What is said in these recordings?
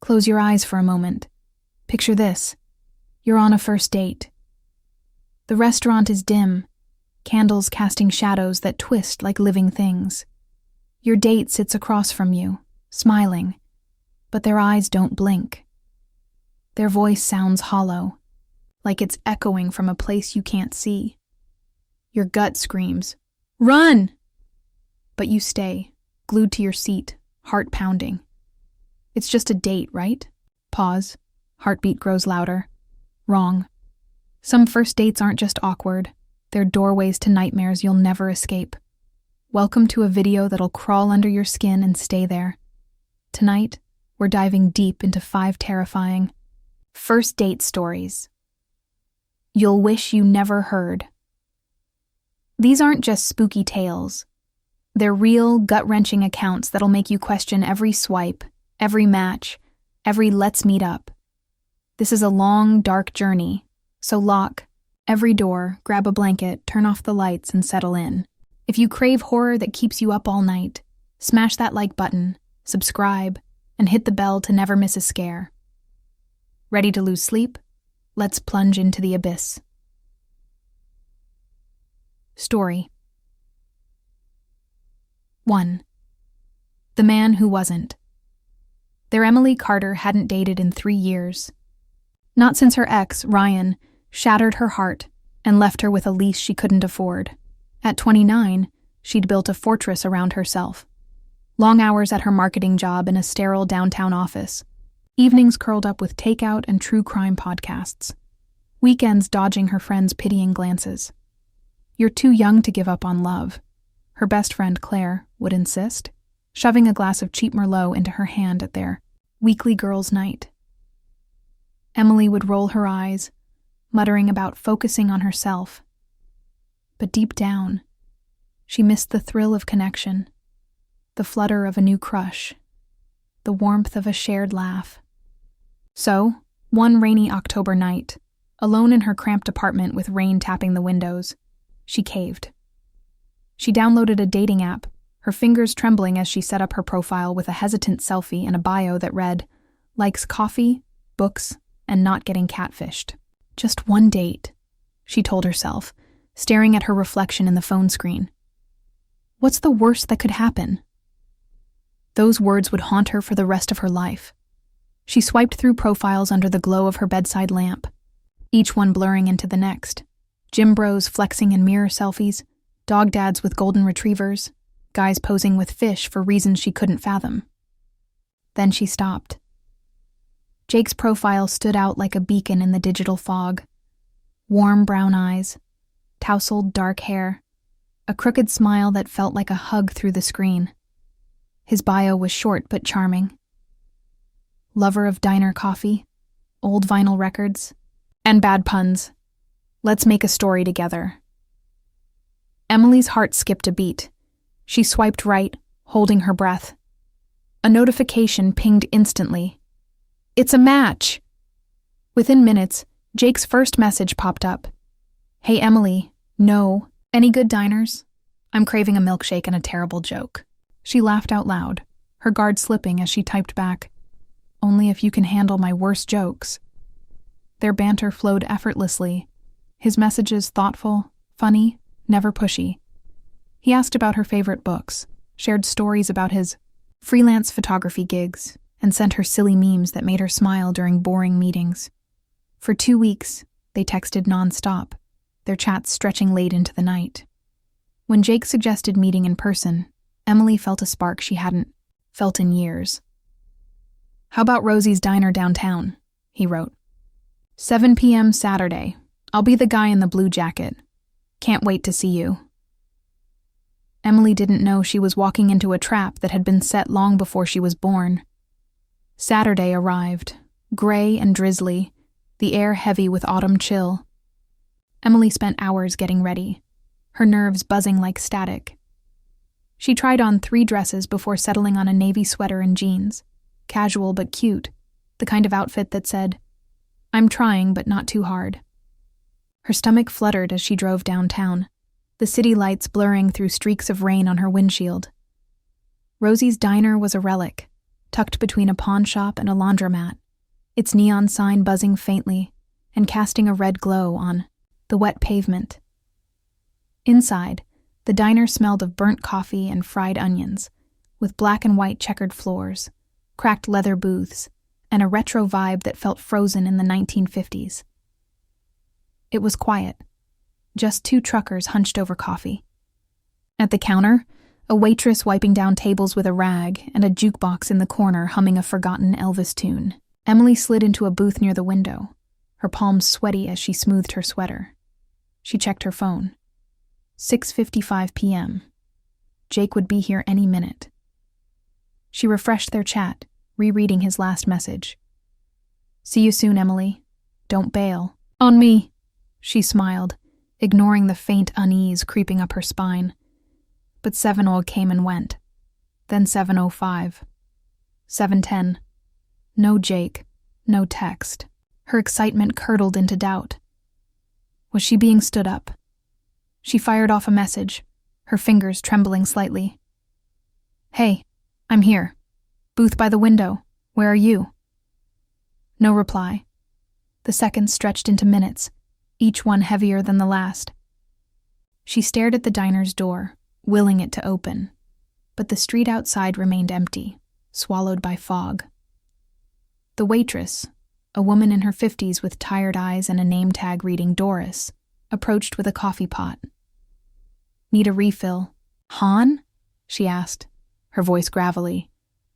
Close your eyes for a moment. Picture this. You're on a first date. The restaurant is dim, candles casting shadows that twist like living things. Your date sits across from you, smiling, but their eyes don't blink. Their voice sounds hollow, like it's echoing from a place you can't see. Your gut screams, "Run!" But you stay, glued to your seat, heart pounding. It's just a date, right? Pause. Heartbeat grows louder. Wrong. Some first dates aren't just awkward. They're doorways to nightmares you'll never escape. Welcome to a video that'll crawl under your skin and stay there. Tonight, we're diving deep into 5 terrifying first date stories you'll wish you never heard. These aren't just spooky tales. They're real, gut-wrenching accounts that'll make you question every swipe, every match, every let's meet up. This is a long, dark journey, so lock every door, grab a blanket, turn off the lights, and settle in. If you crave horror that keeps you up all night, smash that like button, subscribe, and hit the bell to never miss a scare. Ready to lose sleep? Let's plunge into the abyss. Story 1. The Man Who Wasn't. Their Emily Carter hadn't dated in 3 years. Not since her ex, Ryan, shattered her heart and left her with a lease she couldn't afford. At 29, she'd built a fortress around herself. Long hours at her marketing job in a sterile downtown office. Evenings curled up with takeout and true crime podcasts. Weekends dodging her friends' pitying glances. You're too young to give up on love, her best friend Claire would insist, shoving a glass of cheap Merlot into her hand at their weekly girls' night. Emily would roll her eyes, muttering about focusing on herself. But deep down, she missed the thrill of connection, the flutter of a new crush, the warmth of a shared laugh. So, one rainy October night, alone in her cramped apartment with rain tapping the windows, she caved. She downloaded a dating app, her fingers trembling as she set up her profile with a hesitant selfie and a bio that read, "Likes coffee, books, and not getting catfished." Just one date, she told herself, staring at her reflection in the phone screen. What's the worst that could happen? Those words would haunt her for the rest of her life. She swiped through profiles under the glow of her bedside lamp, each one blurring into the next. Gym bros flexing in mirror selfies, dog dads with golden retrievers, guys posing with fish for reasons she couldn't fathom. Then she stopped. Jake's profile stood out like a beacon in the digital fog. Warm brown eyes, tousled dark hair, a crooked smile that felt like a hug through the screen. His bio was short but charming. Lover of diner coffee, old vinyl records, and bad puns. Let's make a story together. Emily's heart skipped a beat. She swiped right, holding her breath. A notification pinged instantly. It's a match! Within minutes, Jake's first message popped up. Hey Emily, no. Any good diners? I'm craving a milkshake and a terrible joke. She laughed out loud, her guard slipping as she typed back, only if you can handle my worst jokes. Their banter flowed effortlessly, his messages thoughtful, funny, never pushy. He asked about her favorite books, shared stories about his freelance photography gigs, and sent her silly memes that made her smile during boring meetings. For 2 weeks, they texted nonstop, their chats stretching late into the night. When Jake suggested meeting in person, Emily felt a spark she hadn't felt in years. How about Rosie's Diner downtown? He wrote. 7 p.m. Saturday. I'll be the guy in the blue jacket. Can't wait to see you. Emily didn't know she was walking into a trap that had been set long before she was born. Saturday arrived, gray and drizzly, the air heavy with autumn chill. Emily spent hours getting ready, her nerves buzzing like static. She tried on 3 dresses before settling on a navy sweater and jeans, casual but cute, the kind of outfit that said, "I'm trying but not too hard." Her stomach fluttered as she drove downtown, the city lights blurring through streaks of rain on her windshield. Rosie's Diner was a relic, tucked between a pawn shop and a laundromat, its neon sign buzzing faintly and casting a red glow on the wet pavement. Inside, the diner smelled of burnt coffee and fried onions, with black and white checkered floors, cracked leather booths, and a retro vibe that felt frozen in the 1950s. It was quiet. Just two truckers hunched over coffee. At the counter, a waitress wiping down tables with a rag and a jukebox in the corner humming a forgotten Elvis tune. Emily slid into a booth near the window, her palms sweaty as she smoothed her sweater. She checked her phone. 6:55 p.m. Jake would be here any minute. She refreshed their chat, rereading his last message. "See you soon, Emily. Don't bail." "On me," she smiled, ignoring the faint unease creeping up her spine. But 7:00 came and went. Then 7:05. 7:10. No Jake, no text. Her excitement curdled into doubt. Was she being stood up? She fired off a message, her fingers trembling slightly. "Hey, I'm here. Booth by the window. Where are you?" No reply. The seconds stretched into minutes, each one heavier than the last. She stared at the diner's door, willing it to open, but the street outside remained empty, swallowed by fog. The waitress, a woman in her 50s with tired eyes and a name tag reading Doris, approached with a coffee pot. "Need a refill. Han?" she asked, her voice gravelly,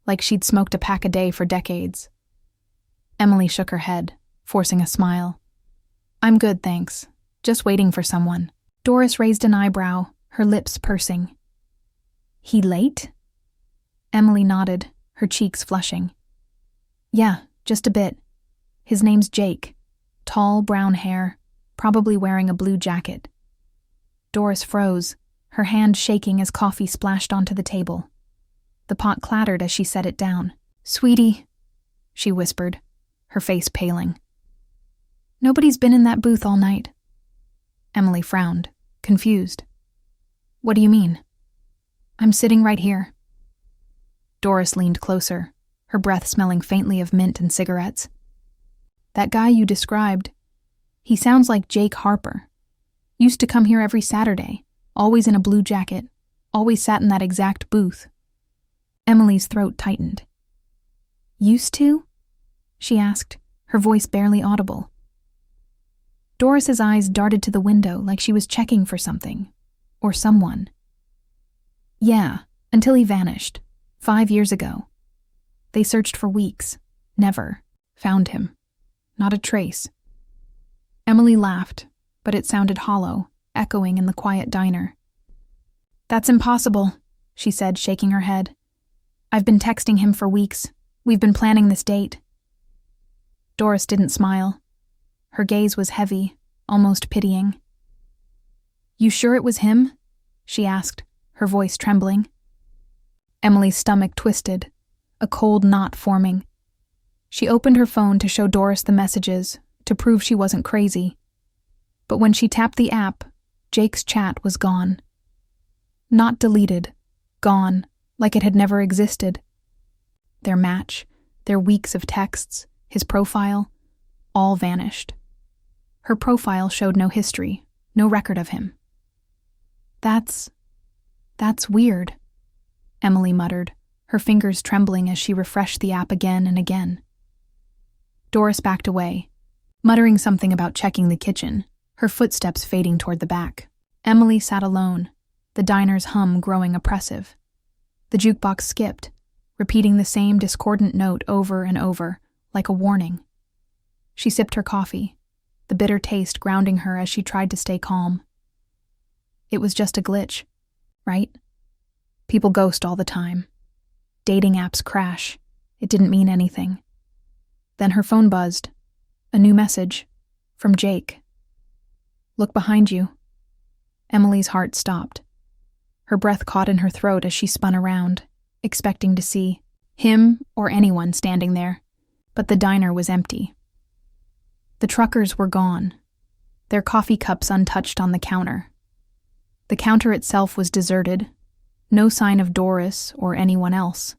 like she'd smoked a pack a day for decades. Emily shook her head, forcing a smile. "I'm good, thanks. Just waiting for someone." Doris raised an eyebrow, her lips pursing. "He late?" Emily nodded, her cheeks flushing. "Yeah, just a bit. His name's Jake. Tall, brown hair, probably wearing a blue jacket." Doris froze, her hand shaking as coffee splashed onto the table. The pot clattered as she set it down. "Sweetie," she whispered, her face paling. "Nobody's been in that booth all night." Emily frowned, confused. "What do you mean?" "I'm sitting right here." Doris leaned closer, her breath smelling faintly of mint and cigarettes. "That guy you described, he sounds like Jake Harper. Used to come here every Saturday, always in a blue jacket, always sat in that exact booth." Emily's throat tightened. "Used to?" she asked, her voice barely audible. Doris's eyes darted to the window like she was checking for something, or someone. "Yeah, until he vanished, 5 years ago. They searched for weeks, never found him. Not a trace." Emily laughed, but it sounded hollow, echoing in the quiet diner. "That's impossible," she said, shaking her head. "I've been texting him for weeks. We've been planning this date." Doris didn't smile. Her gaze was heavy, almost pitying. "You sure it was him?" she asked, her voice trembling. Emily's stomach twisted, a cold knot forming. She opened her phone to show Doris the messages, to prove she wasn't crazy. But when she tapped the app, Jake's chat was gone. Not deleted, gone, like it had never existed. Their match, their weeks of texts, his profile, all vanished. Her profile showed no history, no record of him. That's weird," Emily muttered, her fingers trembling as she refreshed the app again and again. Doris backed away, muttering something about checking the kitchen, her footsteps fading toward the back. Emily sat alone, the diner's hum growing oppressive. The jukebox skipped, repeating the same discordant note over and over, like a warning. She sipped her coffee, the bitter taste grounding her as she tried to stay calm. It was just a glitch, right? People ghost all the time. Dating apps crash. It didn't mean anything. Then her phone buzzed. A new message. From Jake. "Look behind you." Emily's heart stopped. Her breath caught in her throat as she spun around, expecting to see him or anyone standing there. But the diner was empty. The truckers were gone, their coffee cups untouched on the counter. The counter itself was deserted, no sign of Doris or anyone else.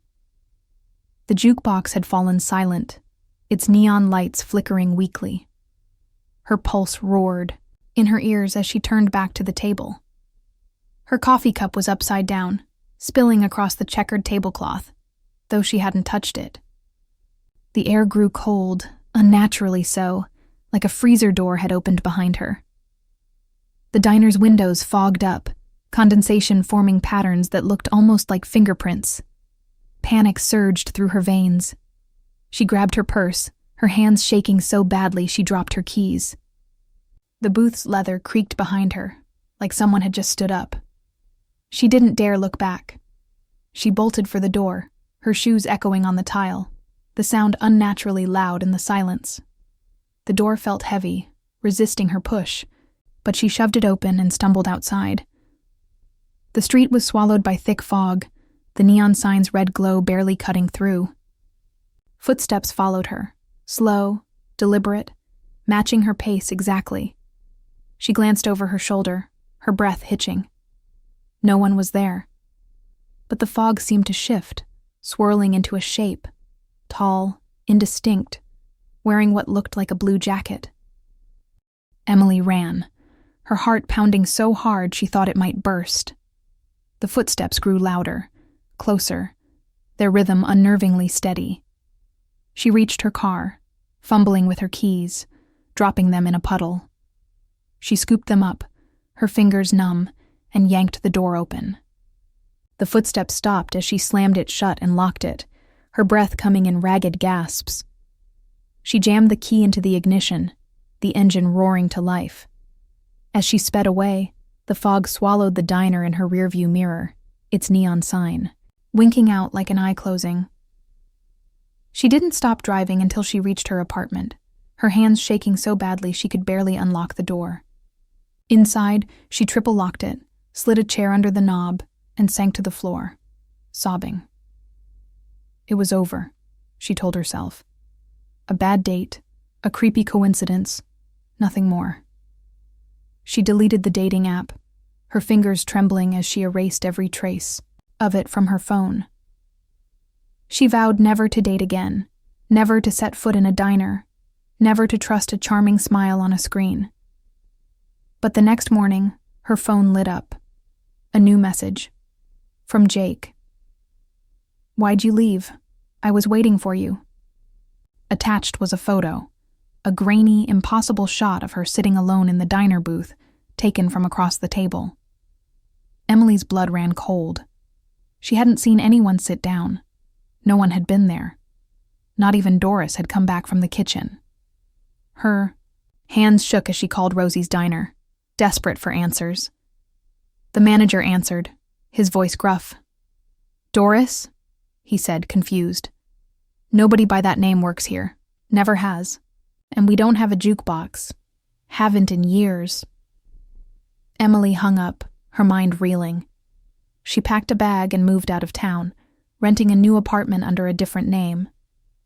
The jukebox had fallen silent, its neon lights flickering weakly. Her pulse roared in her ears as she turned back to the table. Her coffee cup was upside down, spilling across the checkered tablecloth, though she hadn't touched it. The air grew cold, unnaturally so, like a freezer door had opened behind her. The diner's windows fogged up, condensation forming patterns that looked almost like fingerprints. Panic surged through her veins. She grabbed her purse, her hands shaking so badly she dropped her keys. The booth's leather creaked behind her, like someone had just stood up. She didn't dare look back. She bolted for the door, her shoes echoing on the tile, the sound unnaturally loud in the silence. The door felt heavy, resisting her push, but she shoved it open and stumbled outside. The street was swallowed by thick fog, the neon sign's red glow barely cutting through. Footsteps followed her, slow, deliberate, matching her pace exactly. She glanced over her shoulder, her breath hitching. No one was there. But the fog seemed to shift, swirling into a shape, tall, indistinct, wearing what looked like a blue jacket. Emily ran, her heart pounding so hard she thought it might burst. The footsteps grew louder, closer, their rhythm unnervingly steady. She reached her car, fumbling with her keys, dropping them in a puddle. She scooped them up, her fingers numb, and yanked the door open. The footsteps stopped as she slammed it shut and locked it, her breath coming in ragged gasps. She jammed the key into the ignition, the engine roaring to life. As she sped away, the fog swallowed the diner in her rearview mirror, its neon sign, winking out like an eye closing. She didn't stop driving until she reached her apartment, her hands shaking so badly she could barely unlock the door. Inside, she triple-locked it, slid a chair under the knob, and sank to the floor, sobbing. It was over, she told herself. A bad date, a creepy coincidence, nothing more. She deleted the dating app, her fingers trembling as she erased every trace of it from her phone. She vowed never to date again, never to set foot in a diner, never to trust a charming smile on a screen. But the next morning, her phone lit up. A new message. From Jake. "Why'd you leave? I was waiting for you." Attached was a photo, a grainy, impossible shot of her sitting alone in the diner booth, taken from across the table. Emily's blood ran cold. She hadn't seen anyone sit down. No one had been there. Not even Doris had come back from the kitchen. Her hands shook as she called Rosie's diner, desperate for answers. The manager answered, his voice gruff. "Doris?" he said, confused. "Nobody by that name works here. Never has. And we don't have a jukebox. Haven't in years." Emily hung up, her mind reeling. She packed a bag and moved out of town, renting a new apartment under a different name.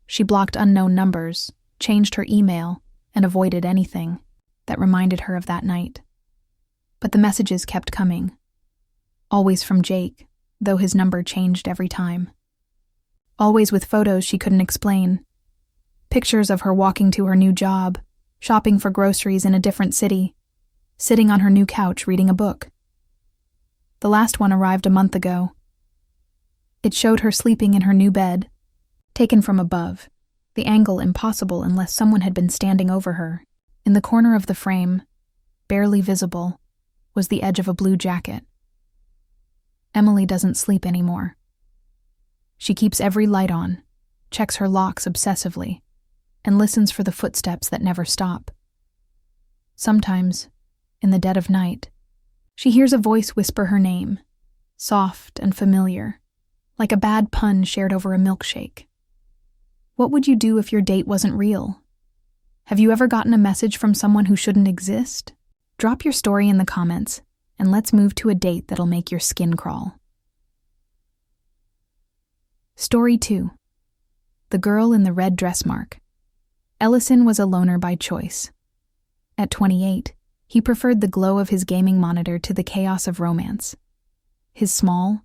She blocked unknown numbers, changed her email, and avoided anything that reminded her of that night. But the messages kept coming. Always from Jake, though his number changed every time. Always with photos she couldn't explain. Pictures of her walking to her new job, shopping for groceries in a different city, sitting on her new couch reading a book. The last one arrived a month ago. It showed her sleeping in her new bed, taken from above, the angle impossible unless someone had been standing over her. In the corner of the frame, barely visible, was the edge of a blue jacket. Emily doesn't sleep anymore. She keeps every light on, checks her locks obsessively, and listens for the footsteps that never stop. Sometimes, in the dead of night, she hears a voice whisper her name, soft and familiar, like a bad pun shared over a milkshake. What would you do if your date wasn't real? Have you ever gotten a message from someone who shouldn't exist? Drop your story in the comments, and let's move to a date that'll make your skin crawl. Story 2. The Girl in the Red Dress Mark. Ellison was a loner by choice. At 28, he preferred the glow of his gaming monitor to the chaos of romance. His small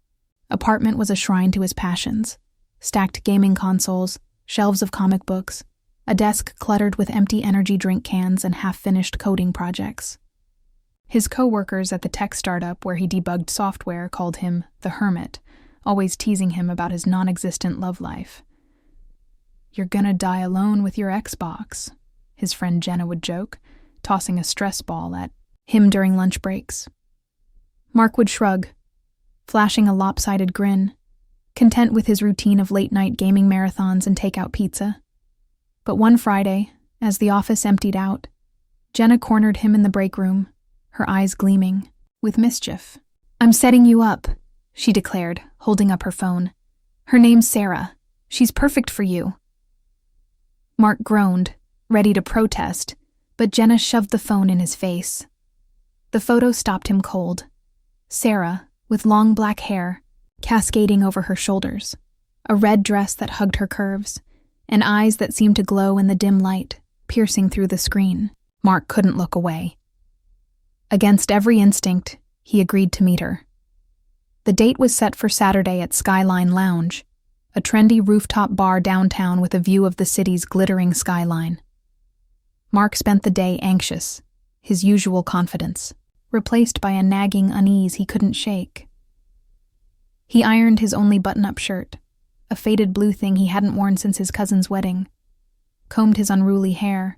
apartment was a shrine to his passions, Stacked gaming consoles, shelves of comic books, a desk cluttered with empty energy drink cans and half-finished coding projects. His co-workers at the tech startup where he debugged software called him the Hermit, always teasing him about his non-existent love life. "You're gonna die alone with your Xbox," his friend Jenna would joke, tossing a stress ball at him during lunch breaks. Mark would shrug, flashing a lopsided grin, content with his routine of late-night gaming marathons and takeout pizza. But one Friday, as the office emptied out, Jenna cornered him in the break room, her eyes gleaming with mischief. "I'm setting you up," she declared, holding up her phone. "Her name's Sarah. She's perfect for you." Mark groaned, ready to protest, but Jenna shoved the phone in his face. The photo stopped him cold. Sarah, with long black hair, cascading over her shoulders, a red dress that hugged her curves, and eyes that seemed to glow in the dim light, piercing through the screen. Mark couldn't look away. Against every instinct, he agreed to meet her. The date was set for Saturday at Skyline Lounge, a trendy rooftop bar downtown with a view of the city's glittering skyline. Mark spent the day anxious, his usual confidence, replaced by a nagging unease he couldn't shake. He ironed his only button-up shirt, a faded blue thing he hadn't worn since his cousin's wedding, combed his unruly hair,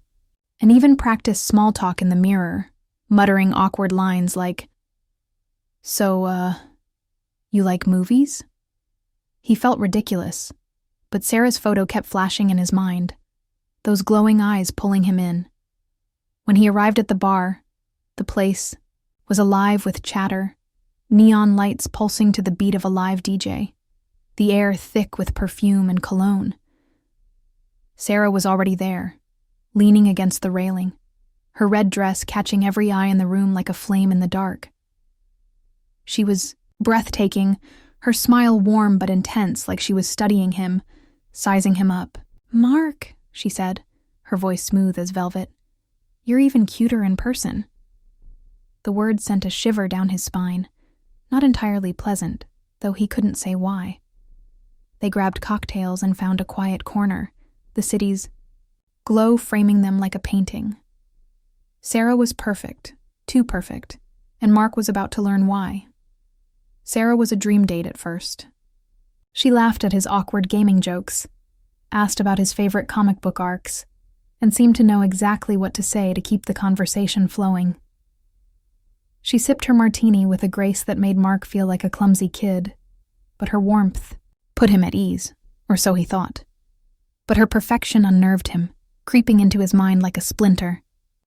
and even practiced small talk in the mirror, muttering awkward lines like, "So, you like movies?" He felt ridiculous, but Sarah's photo kept flashing in his mind, those glowing eyes pulling him in. When he arrived at the bar, the place was alive with chatter, neon lights pulsing to the beat of a live DJ, the air thick with perfume and cologne. Sarah was already there, leaning against the railing, her red dress catching every eye in the room like a flame in the dark. She was breathtaking, her smile warm but intense, like she was studying him, sizing him up. "Mark," she said, her voice smooth as velvet, "you're even cuter in person." The words sent a shiver down his spine, not entirely pleasant, though he couldn't say why. They grabbed cocktails and found a quiet corner, the city's glow framing them like a painting. Sarah was perfect, too perfect, and Mark was about to learn why. Sarah was a dream date at first. She laughed at his awkward gaming jokes, asked about his favorite comic book arcs, and seemed to know exactly what to say to keep the conversation flowing. She sipped her martini with a grace that made Mark feel like a clumsy kid, but her warmth put him at ease, or so he thought. But her perfection unnerved him, creeping into his mind like a splinter.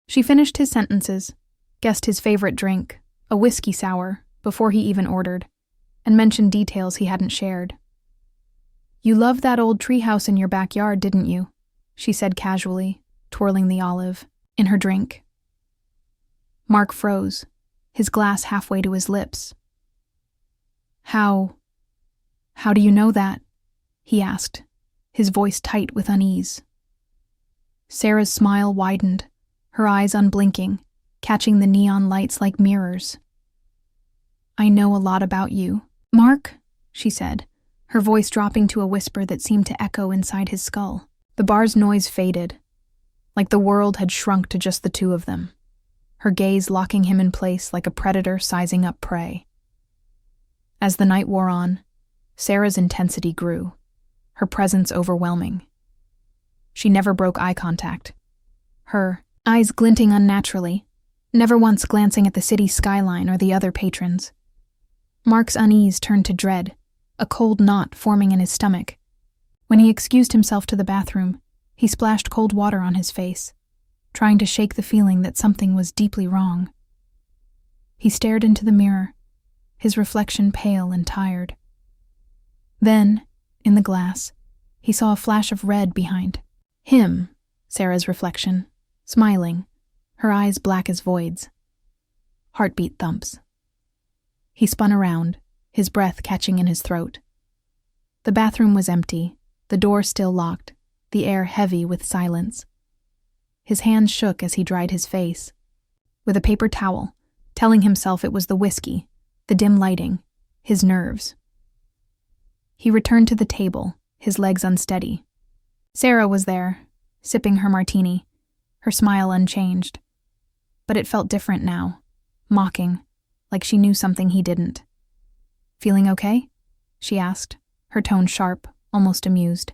She finished his sentences, guessed his favorite drink, a whiskey sour, before he even ordered, and mentioned details he hadn't shared. "You loved that old treehouse in your backyard, didn't you?" she said casually, twirling the olive in her drink. Mark froze, his glass halfway to his lips. How do you know that?" he asked, his voice tight with unease. Sarah's smile widened, her eyes unblinking, catching the neon lights like mirrors. "I know a lot about you, Mark," she said, her voice dropping to a whisper that seemed to echo inside his skull. The bar's noise faded, like the world had shrunk to just the two of them, her gaze locking him in place like a predator sizing up prey. As the night wore on, Sarah's intensity grew, her presence overwhelming. She never broke eye contact, her eyes glinting unnaturally, never once glancing at the city skyline or the other patrons. Mark's unease turned to dread, a cold knot forming in his stomach. When he excused himself to the bathroom, he splashed cold water on his face, trying to shake the feeling that something was deeply wrong. He stared into the mirror, his reflection pale and tired. Then, in the glass, he saw a flash of red behind him, Sarah's reflection, smiling, her eyes black as voids. Heartbeat thumps. He spun around, his breath catching in his throat. The bathroom was empty, the door still locked, the air heavy with silence. His hands shook as he dried his face with a paper towel, telling himself it was the whiskey, the dim lighting, his nerves. He returned to the table, his legs unsteady. Sarah was there, sipping her martini, her smile unchanged. But it felt different now, mocking, like she knew something he didn't. "Feeling okay?" she asked, her tone sharp, almost amused.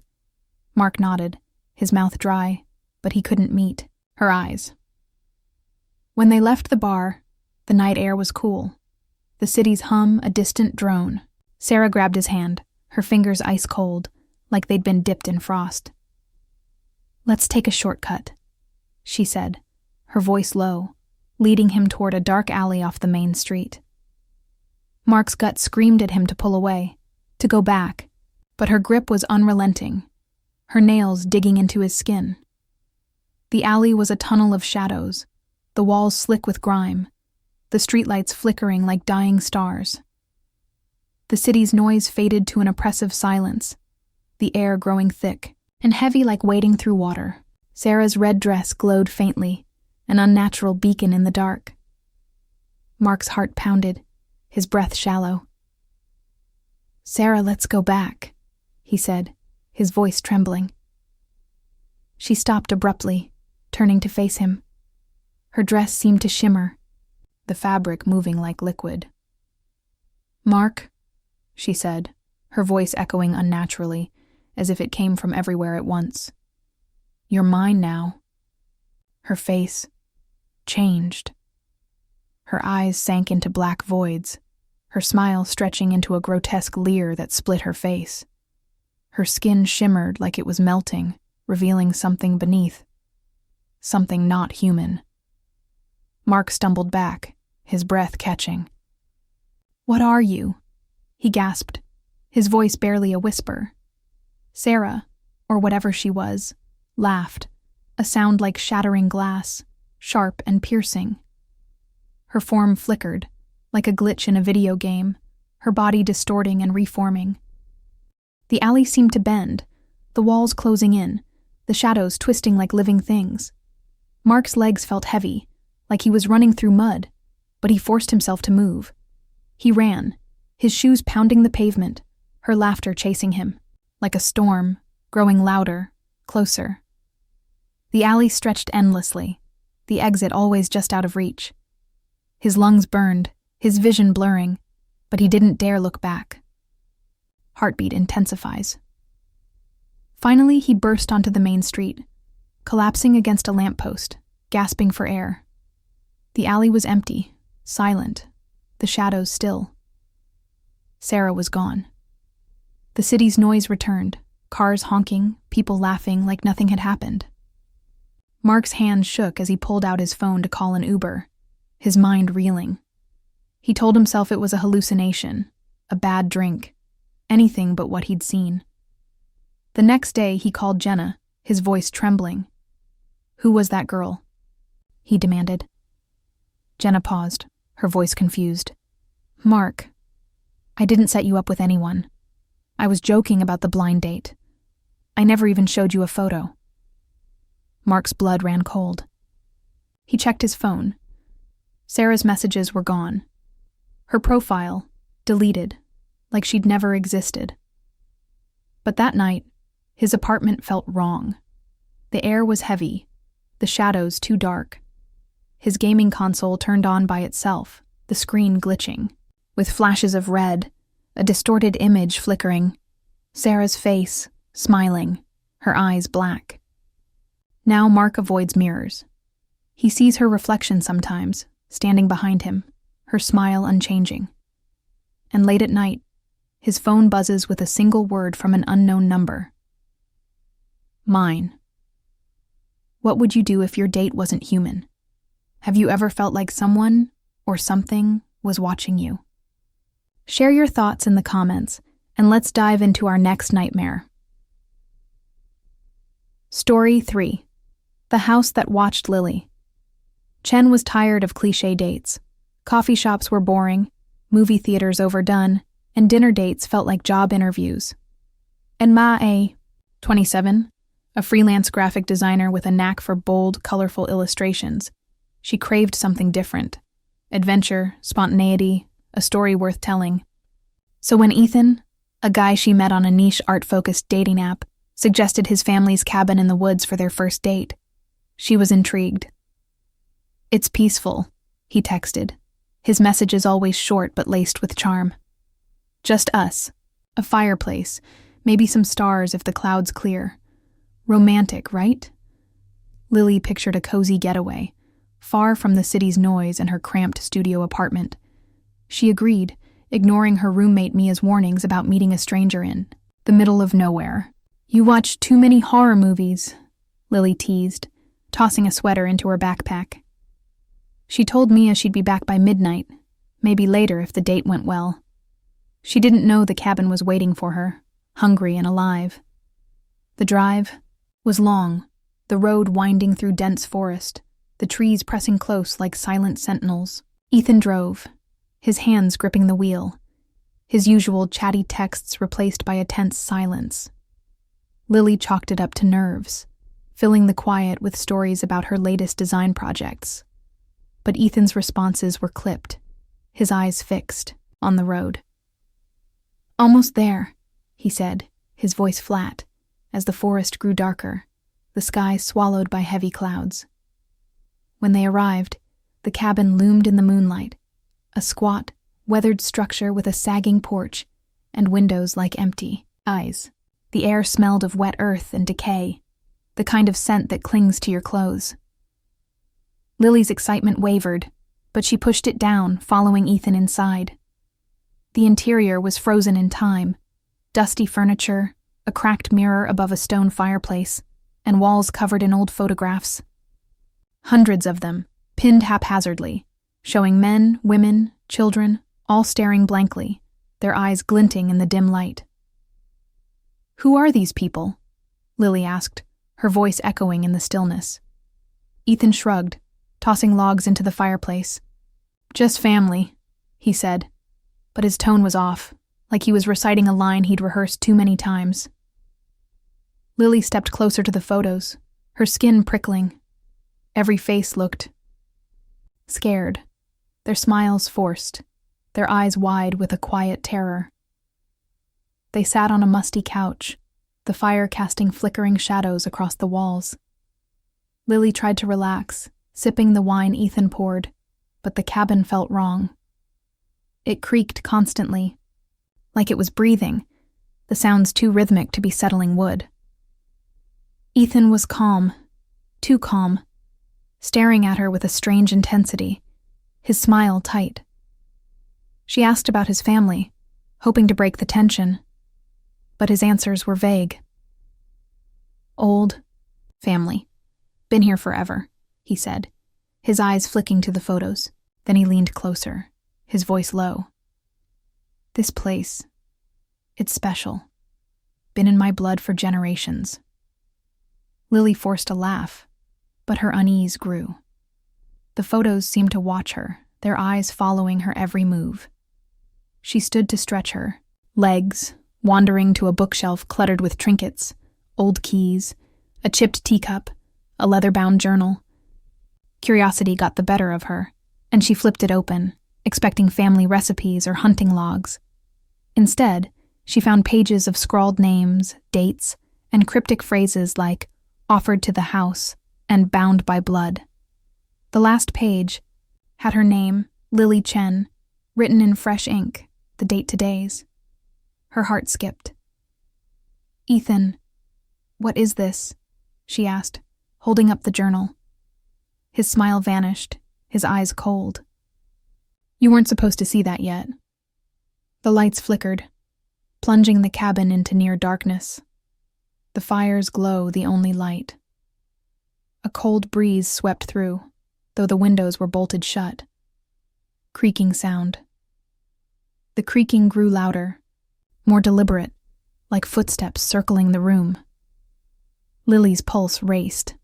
Mark nodded, his mouth dry, but he couldn't meet her eyes. When they left the bar, the night air was cool. The city's hum a distant drone. Sarah grabbed his hand, her fingers ice cold, like they'd been dipped in frost. "Let's take a shortcut," she said, her voice low, leading him toward a dark alley off the main street. Mark's gut screamed at him to pull away, to go back, but her grip was unrelenting, her nails digging into his skin. The alley was a tunnel of shadows, the walls slick with grime, the streetlights flickering like dying stars. The city's noise faded to an oppressive silence, the air growing thick and heavy like wading through water. Sarah's red dress glowed faintly, an unnatural beacon in the dark. Mark's heart pounded, his breath shallow. "Sarah, let's go back," he said, his voice trembling. She stopped abruptly, turning to face him. Her dress seemed to shimmer, the fabric moving like liquid. "Mark," she said, her voice echoing unnaturally, as if it came from everywhere at once. "You're mine now." Her face changed. Her eyes sank into black voids, her smile stretching into a grotesque leer that split her face. Her skin shimmered like it was melting, revealing something beneath. Something not human. Mark stumbled back, his breath catching. "What are you?" he gasped, his voice barely a whisper. Sarah, or whatever she was, laughed, a sound like shattering glass, sharp and piercing. Her form flickered, like a glitch in a video game, her body distorting and reforming. The alley seemed to bend, the walls closing in, the shadows twisting like living things. Mark's legs felt heavy, like he was running through mud, but he forced himself to move. He ran, his shoes pounding the pavement, her laughter chasing him, like a storm, growing louder, closer. The alley stretched endlessly, the exit always just out of reach. His lungs burned, his vision blurring, but he didn't dare look back. Heartbeat intensifies. Finally, he burst onto the main street, collapsing against a lamppost, gasping for air. The alley was empty, silent, the shadows still. Sarah was gone. The city's noise returned, cars honking, people laughing like nothing had happened. Mark's hand shook as he pulled out his phone to call an Uber, his mind reeling. He told himself it was a hallucination, a bad drink, anything but what he'd seen. The next day, he called Jenna, his voice trembling. "Who was that girl?" he demanded. Jenna paused, her voice confused. "Mark, I didn't set you up with anyone. I was joking about the blind date. I never even showed you a photo." Mark's blood ran cold. He checked his phone. Sarah's messages were gone. Her profile, deleted, like she'd never existed. But that night, his apartment felt wrong. The air was heavy, the shadows too dark. His gaming console turned on by itself, the screen glitching, with flashes of red, a distorted image flickering. Sarah's face, smiling, her eyes black. Now Mark avoids mirrors. He sees her reflection sometimes, standing behind him, her smile unchanging. And late at night, his phone buzzes with a single word from an unknown number. "Mine." What would you do if your date wasn't human? Have you ever felt like someone, or something, was watching you? Share your thoughts in the comments, and let's dive into our next nightmare. Story 3. The House That Watched Lily. Chen was tired of cliché dates. Coffee shops were boring, movie theaters overdone, and dinner dates felt like job interviews. And Ma, 27, a freelance graphic designer with a knack for bold, colorful illustrations. She craved something different. Adventure, spontaneity, a story worth telling. So when Ethan, A guy she met on a niche art-focused dating app suggested his family's cabin in the woods for their first date. She was intrigued. "It's peaceful," he texted. His message is always short but laced with charm. "Just us. A fireplace. Maybe some stars if the clouds clear. Romantic, right?" Lily pictured a cozy getaway, far from the city's noise and her cramped studio apartment. She agreed, ignoring her roommate Mia's warnings about meeting a stranger in the middle of nowhere. "You watch too many horror movies," Lily teased, tossing a sweater into her backpack. She told Mia she'd be back by midnight, maybe later if the date went well. She didn't know the cabin was waiting for her, hungry and alive. The drive was long, the road winding through dense forest, the trees pressing close like silent sentinels. Ethan drove, his hands gripping the wheel, his usual chatty texts replaced by a tense silence. Lily chalked it up to nerves, filling the quiet with stories about her latest design projects. But Ethan's responses were clipped, his eyes fixed on the road. "Almost there," he said, his voice flat, as the forest grew darker, the sky swallowed by heavy clouds. When they arrived, the cabin loomed in the moonlight, a squat, weathered structure with a sagging porch and windows like empty eyes. The air smelled of wet earth and decay, the kind of scent that clings to your clothes. Lily's excitement wavered, but she pushed it down, following Ethan inside. The interior was frozen in time, dusty furniture, a cracked mirror above a stone fireplace, and walls covered in old photographs. Hundreds of them, pinned haphazardly, showing men, women, children, all staring blankly, their eyes glinting in the dim light. "Who are these people?" Lily asked, her voice echoing in the stillness. Ethan shrugged, tossing logs into the fireplace. "Just family," he said, but his tone was off, like he was reciting a line he'd rehearsed too many times. Lily stepped closer to the photos, her skin prickling. Every face looked scared, their smiles forced, their eyes wide with a quiet terror. They sat on a musty couch, the fire casting flickering shadows across the walls. Lily tried to relax, sipping the wine Ethan poured, but the cabin felt wrong. It creaked constantly, like it was breathing, the sounds too rhythmic to be settling wood. Ethan was calm, too calm, staring at her with a strange intensity, his smile tight. She asked about his family, hoping to break the tension, but his answers were vague. "Old family. Been here forever," he said, his eyes flicking to the photos. Then he leaned closer, his voice low. "This place, it's special. Been in my blood for generations." Lily forced a laugh, but her unease grew. The photos seemed to watch her, their eyes following her every move. She stood to stretch her legs, wandering to a bookshelf cluttered with trinkets, old keys, a chipped teacup, a leather-bound journal. Curiosity got the better of her, and she flipped it open, expecting family recipes or hunting logs. Instead, she found pages of scrawled names, dates, and cryptic phrases like "offered to the house" and "bound by blood." The last page had her name, Lily Chen, written in fresh ink, the date to days. Her heart skipped. "Ethan, what is this?" she asked, holding up the journal. His smile vanished, his eyes cold. "You weren't supposed to see that yet." The lights flickered, plunging the cabin into near darkness. The fire's glow the only light. A cold breeze swept through, though the windows were bolted shut. Creaking sound. The creaking grew louder, more deliberate, like footsteps circling the room. Lily's pulse raced.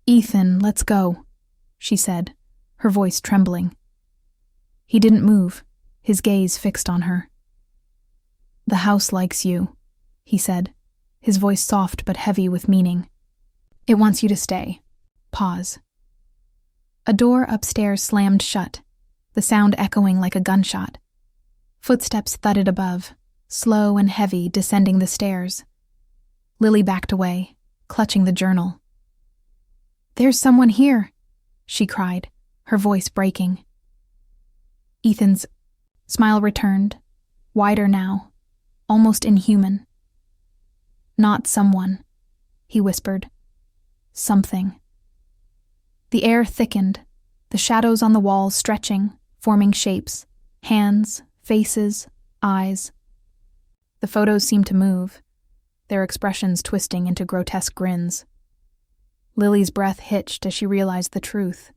"Ethan, let's go," she said, her voice trembling. He didn't move, his gaze fixed on her. "The house likes you," he said, his voice soft but heavy with meaning. "It wants you to stay." Pause. A door upstairs slammed shut, the sound echoing like a gunshot. Footsteps thudded above, slow and heavy, descending the stairs. Lily backed away, clutching the journal. "There's someone here," she cried, her voice breaking. Ethan's smile returned, wider now, almost inhuman. "Not someone," he whispered. "Something." The air thickened, the shadows on the walls stretching, forming shapes, hands, faces, eyes. The photos seemed to move, their expressions twisting into grotesque grins. Lily's breath hitched as she realized the truth.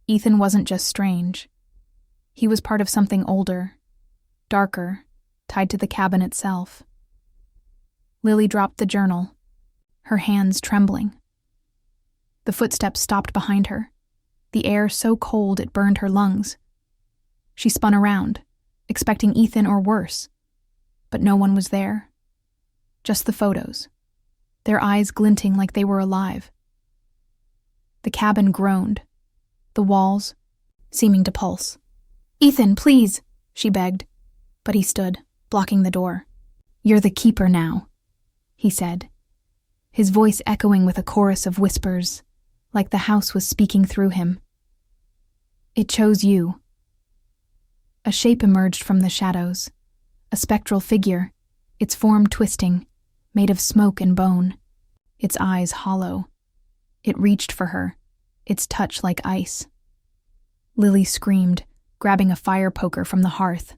Ethan wasn't just strange. He was part of something older, darker, tied to the cabin itself. Lily dropped the journal, her hands trembling. The footsteps stopped behind her, the air so cold it burned her lungs. She spun around, expecting Ethan or worse, but no one was there. Just the photos, their eyes glinting like they were alive. The cabin groaned, the walls seeming to pulse. "Ethan, please," she begged, but he stood, blocking the door. "You're the keeper now," he said, his voice echoing with a chorus of whispers, like the house was speaking through him. "It chose you." A shape emerged from the shadows, a spectral figure, its form twisting, made of smoke and bone, its eyes hollow. It reached for her, its touch like ice. Lily screamed, grabbing a fire poker from the hearth.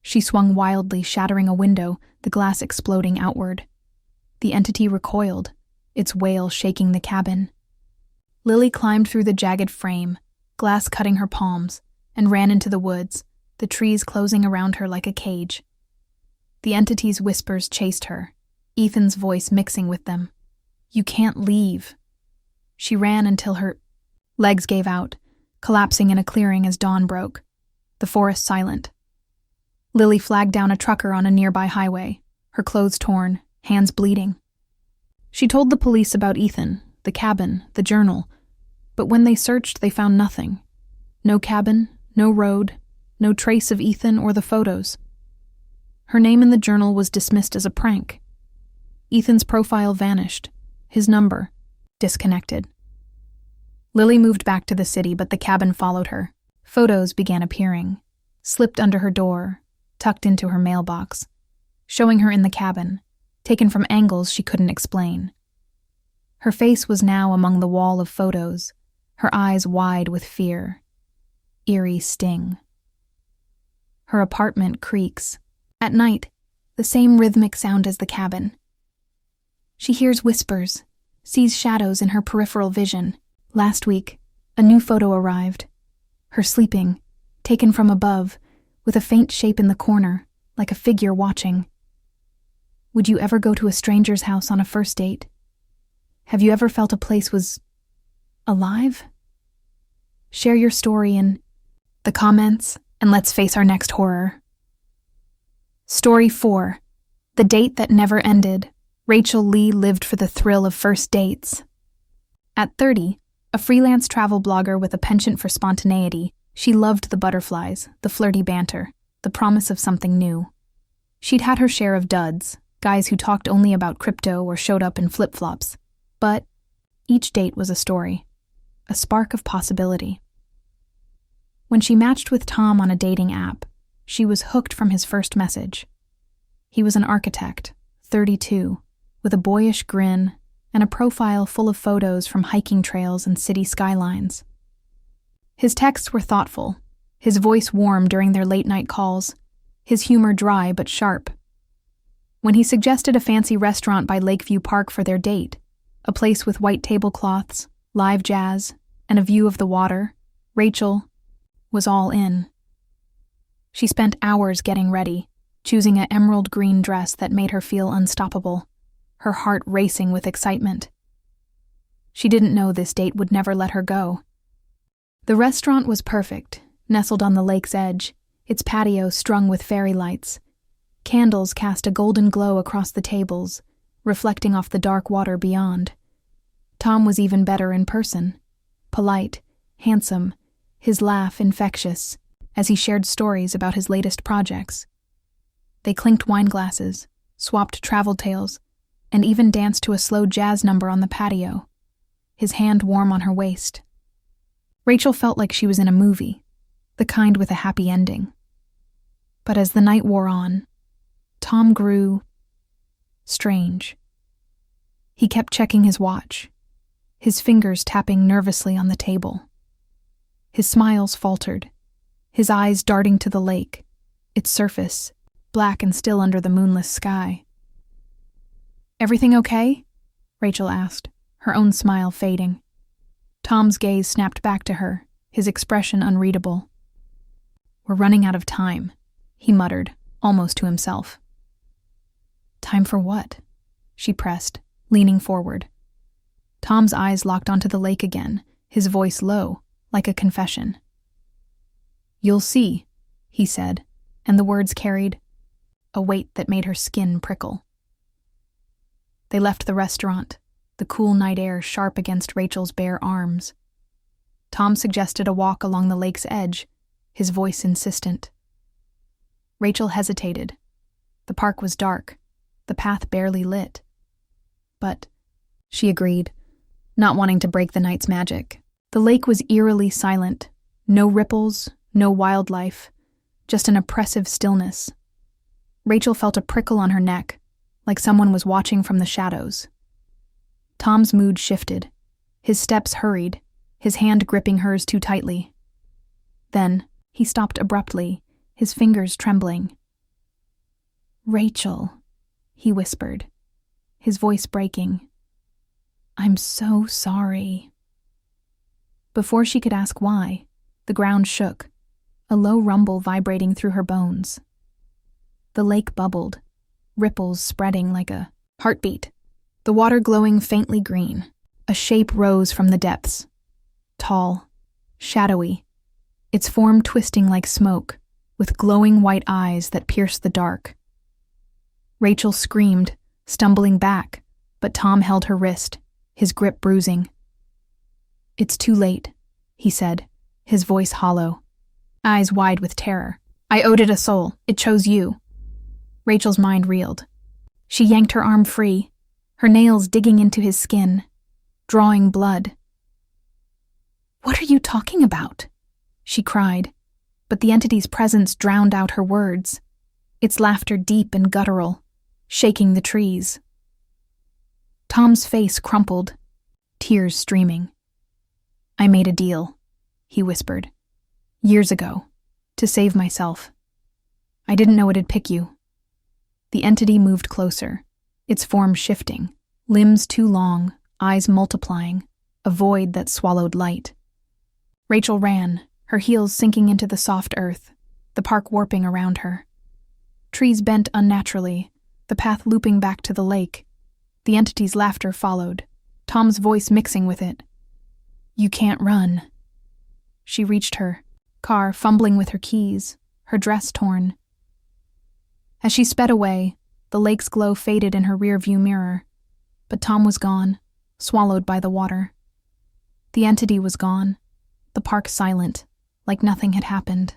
She swung wildly, shattering a window, the glass exploding outward. The entity recoiled, its wail shaking the cabin. Lily climbed through the jagged frame, glass cutting her palms, and ran into the woods, the trees closing around her like a cage. The entity's whispers chased her, Ethan's voice mixing with them. "You can't leave." She ran until her legs gave out, collapsing in a clearing as dawn broke, the forest silent. Lily flagged down a trucker on a nearby highway, her clothes torn, hands bleeding. She told the police about Ethan, the cabin, the journal, but when they searched, they found nothing. No cabin, no road, no trace of Ethan or the photos. Her name in the journal was dismissed as a prank. Ethan's profile vanished, his number disconnected. Lily moved back to the city, but the cabin followed her. Photos began appearing, slipped under her door, tucked into her mailbox, showing her in the cabin, taken from angles she couldn't explain. Her face was now among the wall of photos, her eyes wide with fear. Eerie sting. Her apartment creaks. At night, the same rhythmic sound as the cabin. She hears whispers, sees shadows in her peripheral vision. Last week, a new photo arrived. Her sleeping, taken from above, with a faint shape in the corner, like a figure watching. Would you ever go to a stranger's house on a first date? Have you ever felt a place was alive? Share your story in the comments, and let's face our next horror. Story 4. The Date That Never Ended. Rachel Lee lived for the thrill of first dates. At 30, a freelance travel blogger with a penchant for spontaneity, she loved the butterflies, the flirty banter, the promise of something new. She'd had her share of duds, guys who talked only about crypto or showed up in flip-flops. But each date was a story, a spark of possibility. When she matched with Tom on a dating app, she was hooked from his first message. He was an architect, 32, with a boyish grin and a profile full of photos from hiking trails and city skylines. His texts were thoughtful, his voice warm during their late-night calls, his humor dry but sharp. When he suggested a fancy restaurant by Lakeview Park for their date, a place with white tablecloths, live jazz, and a view of the water, Rachel was all in. She spent hours getting ready, choosing an emerald green dress that made her feel unstoppable, her heart racing with excitement. She didn't know this date would never let her go. The restaurant was perfect, nestled on the lake's edge, its patio strung with fairy lights. Candles cast a golden glow across the tables, reflecting off the dark water beyond. Tom was even better in person. Polite, handsome, his laugh infectious, as he shared stories about his latest projects. They clinked wine glasses, swapped travel tales, and even danced to a slow jazz number on the patio, his hand warm on her waist. Rachel felt like she was in a movie, the kind with a happy ending. But as the night wore on, Tom grew strange. He kept checking his watch, his fingers tapping nervously on the table. His smiles faltered, his eyes darting to the lake, its surface black and still under the moonless sky. "Everything okay?" Rachel asked, her own smile fading. Tom's gaze snapped back to her, his expression unreadable. "We're running out of time," he muttered, almost to himself. "Time for what?" she pressed, leaning forward. Tom's eyes locked onto the lake again, his voice low, like a confession. "You'll see," he said, and the words carried a weight that made her skin prickle. They left the restaurant, the cool night air sharp against Rachel's bare arms. Tom suggested a walk along the lake's edge, his voice insistent. Rachel hesitated. The park was dark, the path barely lit. But she agreed, not wanting to break the night's magic. The lake was eerily silent, no ripples, no wildlife, just an oppressive stillness. Rachel felt a prickle on her neck, like someone was watching from the shadows. Tom's mood shifted. His steps hurried, his hand gripping hers too tightly. Then he stopped abruptly, his fingers trembling. "Rachel," he whispered, his voice breaking. "I'm so sorry." Before she could ask why, the ground shook, a low rumble vibrating through her bones. The lake bubbled, ripples spreading like a heartbeat, the water glowing faintly green. A shape rose from the depths, tall, shadowy, its form twisting like smoke, with glowing white eyes that pierced the dark. Rachel screamed, stumbling back, but Tom held her wrist, his grip bruising. "It's too late," he said, his voice hollow, eyes wide with terror. "I owed it a soul. It chose you." Rachel's mind reeled. She yanked her arm free, her nails digging into his skin, drawing blood. "What are you talking about?" she cried, but the entity's presence drowned out her words, its laughter deep and guttural, shaking the trees. Tom's face crumpled, tears streaming. "I made a deal," he whispered, "years ago, to save myself. I didn't know it'd pick you." The entity moved closer, its form shifting, limbs too long, eyes multiplying, a void that swallowed light. Rachel ran, her heels sinking into the soft earth, the park warping around her. Trees bent unnaturally, the path looping back to the lake. The entity's laughter followed, Tom's voice mixing with it. "You can't run." She reached her, car fumbling with her keys, her dress torn. As she sped away, the lake's glow faded in her rearview mirror, but Tom was gone, swallowed by the water. The entity was gone, the park silent, like nothing had happened.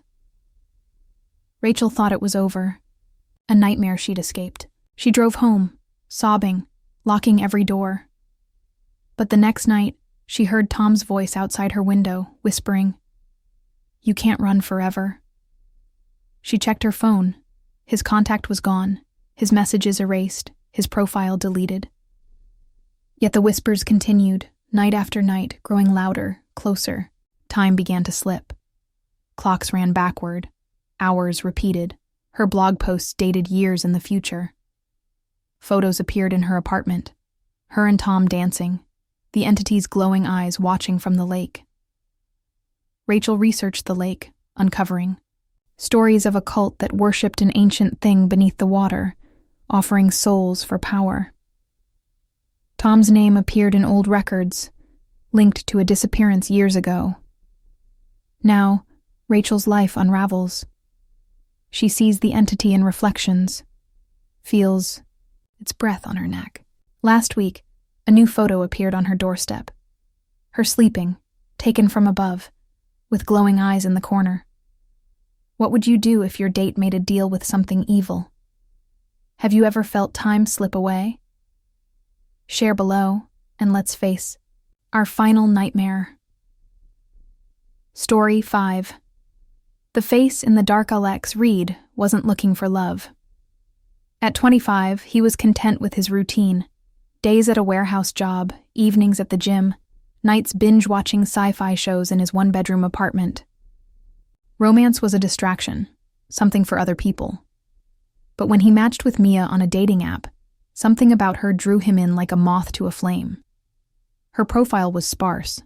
Rachel thought it was over, a nightmare she'd escaped. She drove home, sobbing, locking every door. But the next night, she heard Tom's voice outside her window, whispering, "You can't run forever." She checked her phone. His contact was gone, his messages erased, his profile deleted. Yet the whispers continued, night after night, growing louder, closer. Time began to slip. Clocks ran backward, hours repeated, her blog posts dated years in the future. Photos appeared in her apartment, her and Tom dancing, the entity's glowing eyes watching from the lake. Rachel researched the lake, uncovering stories of a cult that worshipped an ancient thing beneath the water, offering souls for power. Tom's name appeared in old records, linked to a disappearance years ago. Now, Rachel's life unravels. She sees the entity in reflections, feels its breath on her neck. Last week, a new photo appeared on her doorstep. Her sleeping, taken from above, with glowing eyes in the corner. What would you do if your date made a deal with something evil? Have you ever felt time slip away? Share below, and let's face our final nightmare. Story 5. The face in the dark Alex Reed wasn't looking for love. At 25, he was content with his routine. Days at a warehouse job, evenings at the gym, nights binge-watching sci-fi shows in his one-bedroom apartment. Romance was a distraction, something for other people. But when he matched with Mia on a dating app, something about her drew him in like a moth to a flame. Her profile was sparse.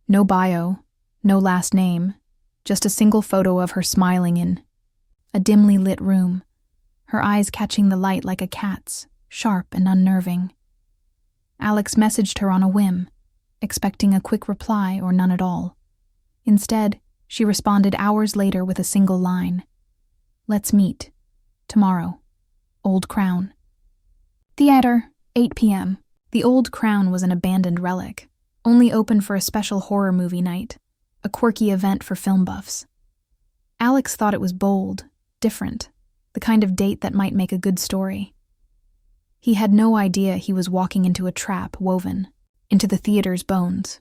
No bio, no last name, just a single photo of her smiling in a dimly lit room, her eyes catching the light like a cat's, sharp and unnerving. Alex messaged her on a whim, expecting a quick reply or none at all. Instead, she responded hours later with a single line. "Let's meet. Tomorrow. Old Crown." Theater, 8 p.m. The Old Crown was an abandoned relic, only open for a special horror movie night, a quirky event for film buffs. Alex thought it was bold, different, the kind of date that might make a good story. He had no idea he was walking into a trap woven into the theater's bones.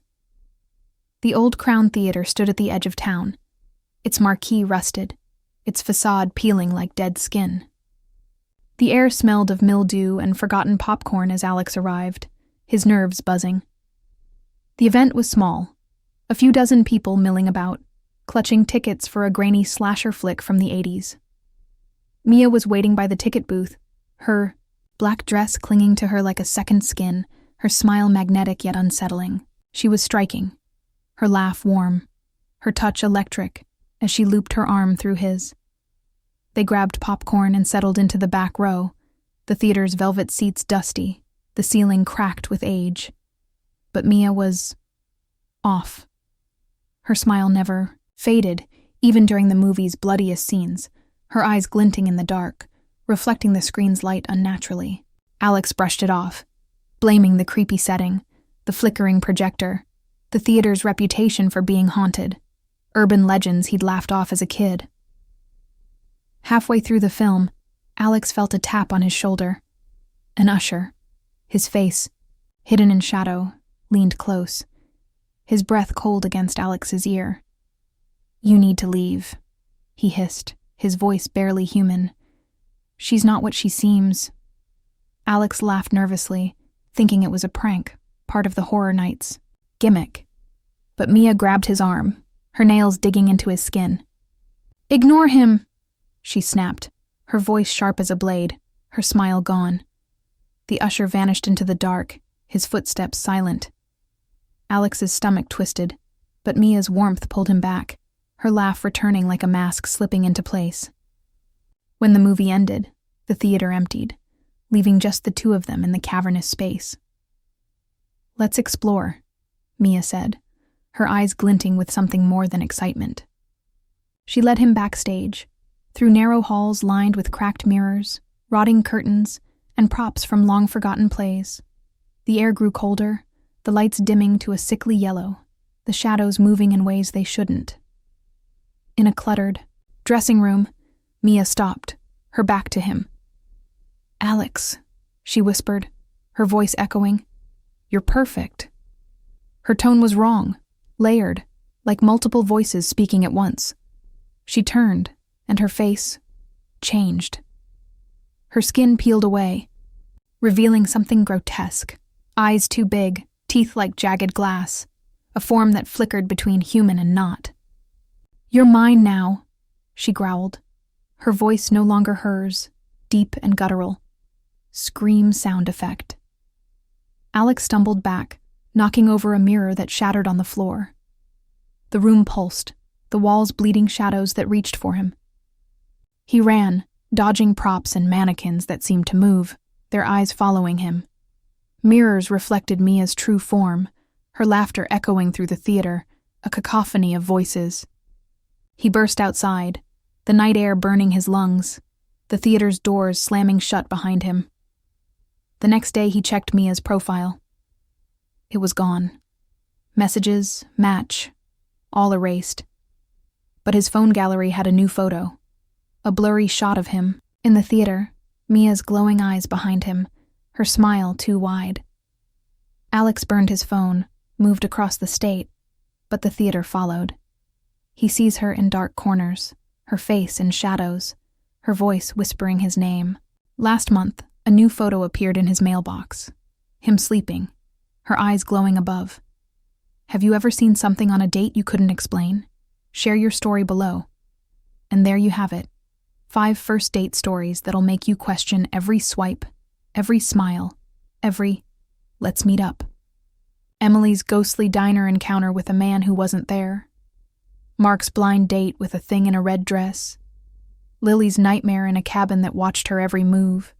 The Old Crown Theater stood at the edge of town, its marquee rusted, its facade peeling like dead skin. The air smelled of mildew and forgotten popcorn as Alex arrived, his nerves buzzing. The event was small, a few dozen people milling about, clutching tickets for a grainy slasher flick from the 80s. Mia was waiting by the ticket booth, her black dress clinging to her like a second skin, her smile magnetic yet unsettling. She was striking, her laugh warm, her touch electric as she looped her arm through his. They grabbed popcorn and settled into the back row, the theater's velvet seats dusty, the ceiling cracked with age. But Mia was off. Her smile never faded, even during the movie's bloodiest scenes, her eyes glinting in the dark, reflecting the screen's light unnaturally. Alex brushed it off, blaming the creepy setting, the flickering projector, the theater's reputation for being haunted, urban legends he'd laughed off as a kid. Halfway through the film, Alex felt a tap on his shoulder. An usher, his face, hidden in shadow, leaned close, his breath cold against Alex's ear. "You need to leave," he hissed, his voice barely human. "She's not what she seems." Alex laughed nervously, thinking it was a prank, part of the horror night's gimmick. But Mia grabbed his arm, her nails digging into his skin. "Ignore him," she snapped, her voice sharp as a blade, her smile gone. The usher vanished into the dark, his footsteps silent. Alex's stomach twisted, but Mia's warmth pulled him back, her laugh returning like a mask slipping into place. When the movie ended, the theater emptied, leaving just the two of them in the cavernous space. "Let's explore," Mia said, her eyes glinting with something more than excitement. She led him backstage, through narrow halls lined with cracked mirrors, rotting curtains, and props from long-forgotten plays. The air grew colder, the lights dimming to a sickly yellow, the shadows moving in ways they shouldn't. In a cluttered dressing room, Mia stopped, her back to him. "Alex," she whispered, her voice echoing, "you're perfect." Her tone was wrong, layered, like multiple voices speaking at once. She turned, and her face changed. Her skin peeled away, revealing something grotesque, eyes too big, teeth like jagged glass, a form that flickered between human and not. "You're mine now," she growled, her voice no longer hers, deep and guttural. Scream sound effect. Alex stumbled back, knocking over a mirror that shattered on the floor. The room pulsed, the walls bleeding shadows that reached for him. He ran, dodging props and mannequins that seemed to move, their eyes following him. Mirrors reflected Mia's true form, her laughter echoing through the theater, a cacophony of voices. He burst outside, the night air burning his lungs, the theater's doors slamming shut behind him. The next day he checked Mia's profile. It was gone. Messages, match, all erased. But his phone gallery had a new photo. A blurry shot of him, in the theater, Mia's glowing eyes behind him, her smile too wide. Alex burned his phone, moved across the state, but the theater followed. He sees her in dark corners, her face in shadows, her voice whispering his name. Last month, a new photo appeared in his mailbox. Him sleeping, her eyes glowing above. Have you ever seen something on a date you couldn't explain? Share your story below. And there you have it. 5 first date stories that'll make you question every swipe, every smile, every "let's meet up." Emily's ghostly diner encounter with a man who wasn't there. Mark's blind date with a thing in a red dress. Lily's nightmare in a cabin that watched her every move.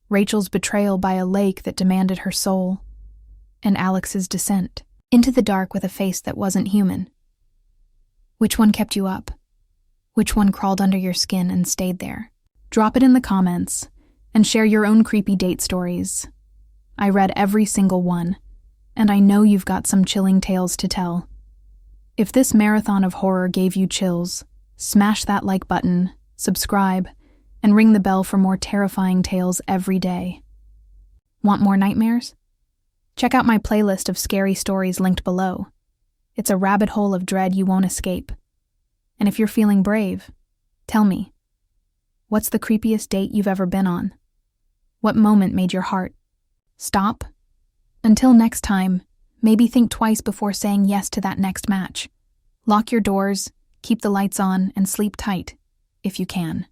Rachel's betrayal by a lake that demanded her soul. And Alex's descent into the dark with a face that wasn't human. Which one kept you up? Which one crawled under your skin and stayed there? Drop it in the comments and share your own creepy date stories. I read every single one, and I know you've got some chilling tales to tell. If this marathon of horror gave you chills, smash that like button, subscribe, and ring the bell for more terrifying tales every day. Want more nightmares? Check out my playlist of scary stories linked below. It's a rabbit hole of dread you won't escape. And if you're feeling brave, tell me, what's the creepiest date you've ever been on? What moment made your heart stop? Until next time, maybe think twice before saying yes to that next match. Lock your doors, keep the lights on, and sleep tight, if you can.